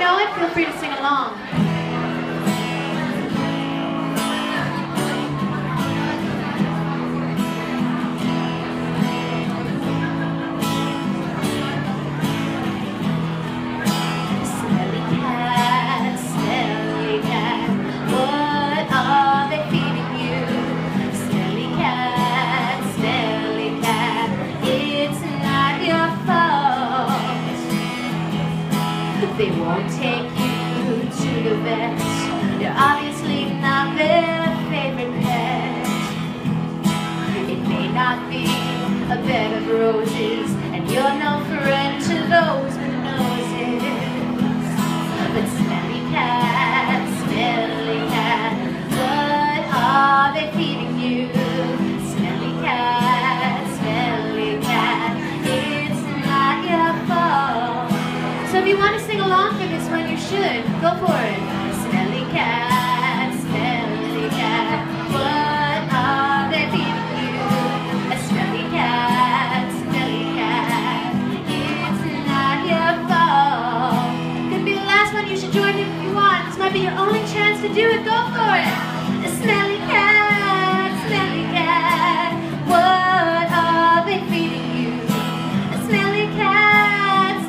know it, feel free to sing along. Smelly cat, smelly cat, what are they feeding you? Smelly cat, it's not your fault. They won't take you to the vet. You're obviously not their favorite pet. It may not be a bed of roses, and you're no friend to those with noses. But smelly cat, what are they feeding you? Smelly cat, it's not your fault. So if you want to sing along for this one, you should. Go for it. Smelly cat, what are they feeding you? A smelly cat, it's not your fault. Could be the last one. You should join in if you want. This might be your only chance to do it. Go for it. A smelly cat, what are they feeding you? A smelly cat,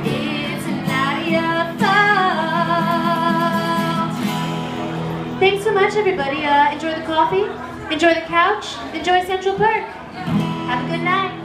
it's not your fault. Thanks so much, everybody. Enjoy the coffee, enjoy the couch, enjoy Central Perk. Have a good night.